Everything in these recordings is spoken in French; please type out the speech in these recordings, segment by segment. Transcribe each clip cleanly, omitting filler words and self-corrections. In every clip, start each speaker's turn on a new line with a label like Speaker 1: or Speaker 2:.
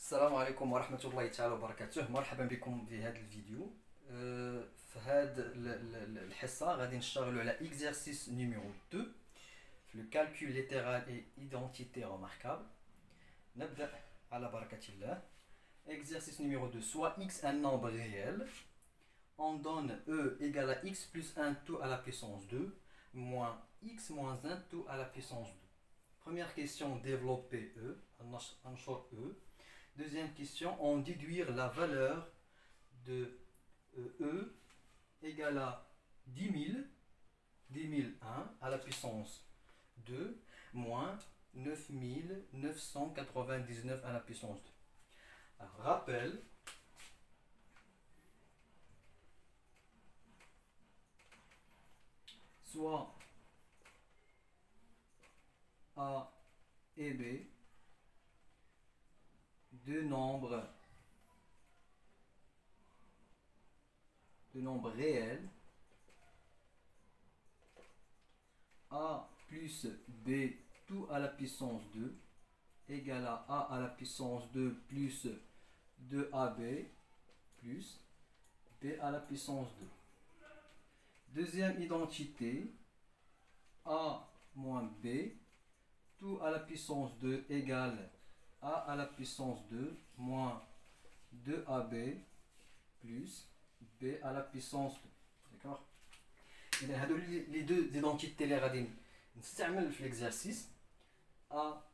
Speaker 1: السلام عليكم ورحمة الله تعالى وبركاته. مرحبا بكم في هذا الفيديو. في هذه الحصة غادي نشتغلوا على exercice numéro 2 في le calcul littéral et identité remarquable. نبدأ على بركة الله. Exercice numéro 2. Soit x un nombre réel, on donne e égale à x plus 1 tout à la puissance 2 moins x moins 1 tout à la puissance 2. Première question, développer e, انشر e. Deuxième question, on déduire la valeur de E égale à 10 001 à la puissance 2 moins 9 999 à la puissance 2. Alors, rappel, soit A et B, deux nombres réels, A plus B tout à la puissance 2 égale à A à la puissance 2 plus 2AB plus B à la puissance 2. Deuxième identité, A moins B tout à la puissance 2 égale A à la puissance 2 moins 2AB plus B à la puissance 2. D'accord? Les deux identités les radines نستعمل في l'exercice A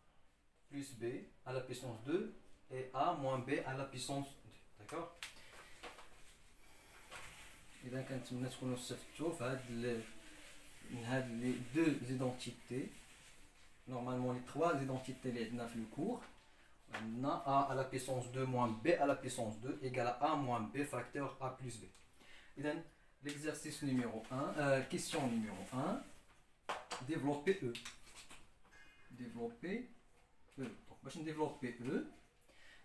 Speaker 1: plus B à la puissance 2 et A moins B à la puissance 2. D'accord? إذا كنتمنى تكونوا استفدتوا في هاد les deux identités. Normalement les trois identités les عندنا في le cours. On a A à la puissance 2 moins B à la puissance 2 égale à A moins B facteur A plus B. Et donc, l'exercice numéro 1, question numéro 1, développer E. Développer E. Donc, je vais développer E.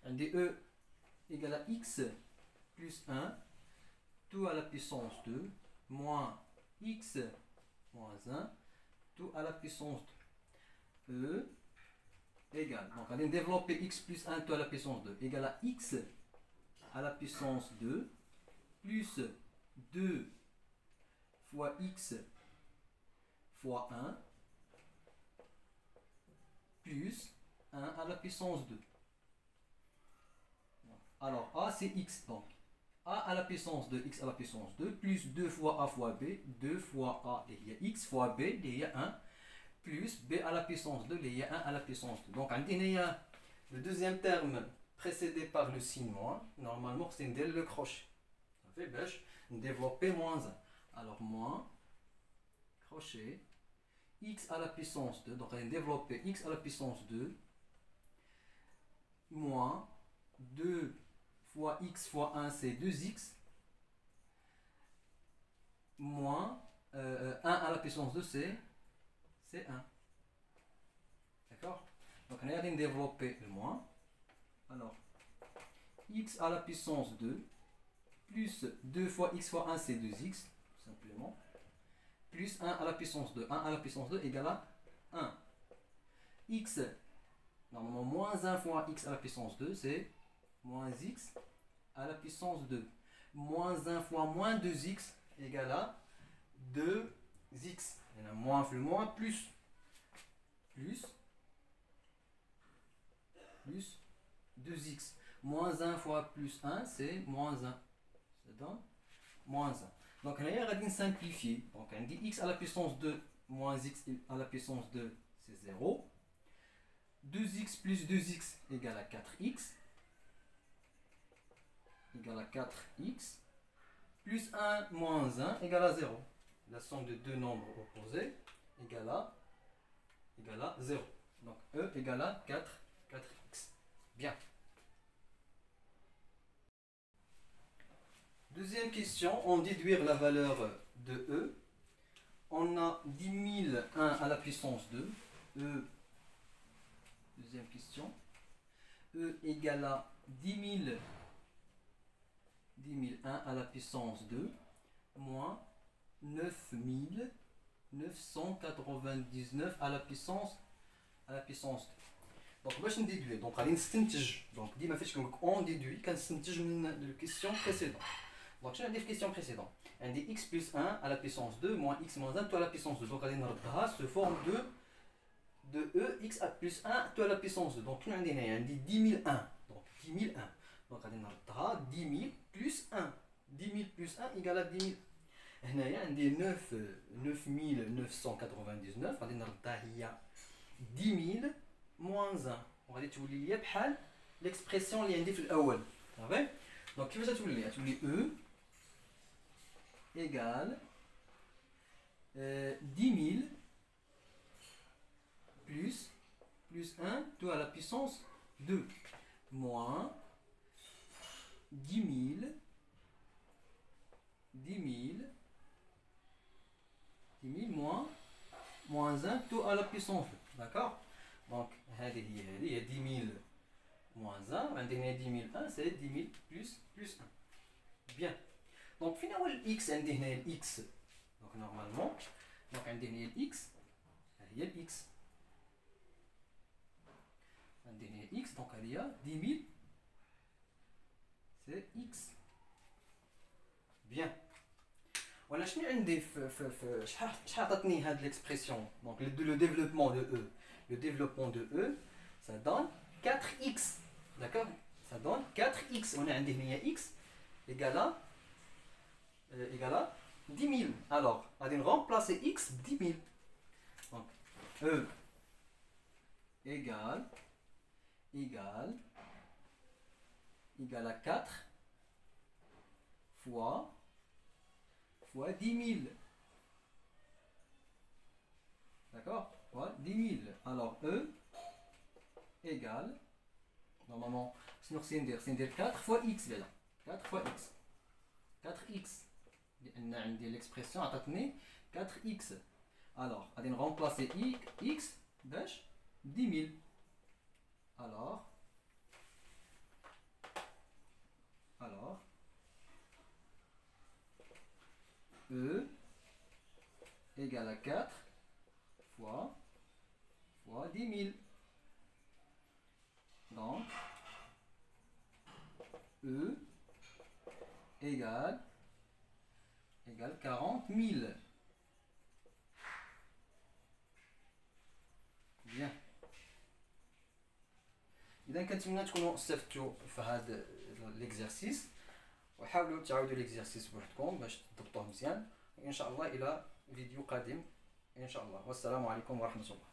Speaker 1: On dit E égale à X plus 1 tout à la puissance 2 moins X moins 1 tout à la puissance 2. E égale, donc on va développer x plus 1 tout à la puissance 2 égale à x à la puissance 2 plus 2 fois x fois 1 plus 1 à la puissance 2. Alors a c'est x, donc a à la puissance 2, x à la puissance 2 plus 2 fois a fois b, 2 fois a il y a x fois b il y a 1 plus b à la puissance 2, il y a 1 à la puissance 2. Donc, il y a le deuxième terme précédé par le signe moins. Normalement, c'est le crochet. Ça fait bêche, développer moins 1. Alors, moins, crochet, x à la puissance 2. Donc, on va développer x à la puissance 2 moins 2 fois x fois 1, c'est 2x moins 1 à la puissance 2, c'est 1. D'accord? Donc on va développer le moins. Alors, x à la puissance 2 plus 2 fois x fois 1, c'est 2x, tout simplement. Plus 1 à la puissance 2. 1 à la puissance 2 égale à 1. X, normalement, moins 1 fois x à la puissance 2, c'est moins x à la puissance 2. Moins 1 fois moins 2x égale à 2x. Il y a moins plus moins plus 2x. Moins 1 fois plus 1, c'est moins 1. Ça donne moins 1. Donc, on va simplifier. Donc, on dit x à la puissance 2 moins x à la puissance 2, c'est 0. 2x plus 2x égale à 4x. Égale à 4x. Plus 1 moins 1 égale à 0. La somme de deux nombres opposés égale à 0. Donc E égale à 4x. Bien. Deuxième question, on déduire la valeur de E. On a 10 001 à la puissance 2. E, deuxième question. E égale à 10 001 à la puissance 2 moins 9 999 à la puissance 2. دونك باش نديدوي دونك غادي نستنتج دونك ديما فاش كنقول اون ديدوي كنستنتج من الكيسيون بريسيدون دونك شنو عندي في الكيسيون بريسيدون عندي x plus 1 à la puissance 2 moins x moins 1 tout à la puissance 2 donc غادي نردها sous forme de e x plus 1 tout à la puissance 2 donc شنو عندي هنايا عندي 10001 donc 10001 donc غادي نردها 10000 plus 1 10000 plus 1 égale à 10000 هنايا عندي 9999 غادي نردها هي 10000 moins 1 وغادي تولي ليا بحال ليكسبرسيون اللي عندي في الاول صافي دونك كيفاش غتولي e égale 10 000 plus 1 tout à la puissance 2 moins 10 000 moins 1 tout à la puissance 2 d'accord donc هذه هي 10 000 moins 1 عندنا 10 001 c'est 10 000 plus 1 bien donc فين هو الاكس عندي هنا الاكس دونك نورمالمون دونك عندي هنا الاكس هي الاكس عندي هنا اكس دونك هذه هي 10000 سي اكس بيان ولا شنو عندي في شحال عطاتني هاد ليكسبرسيون دونك لو ديفلوبمون دو او le développement de E ça donne 4x d'accord ça donne 4x on a عندي هنا x égale à 10 000 alors غادي remplacer x ب 10 000 donc E égale à 4 fois 10 000 d'accord fois 10 000 alors E égale normalement شنو خصني ندير 4 fois x là 4 fois x 4x لان عندي ليكسبرسيون عطاتني 4x alors غادي نرومبلاسي x باش 10 000 alors E égale à 4 fois 10 000 donc E égale 40 000 bien إذا كنتمنى تكونوا استفدتوا في هذا ليكزارسيس وحاولوا تعاودوا ليكزارسيس بوحدكم باش تضبطوه مزيان وإن شاء الله إلى فيديو قادم إن شاء الله والسلام عليكم ورحمة الله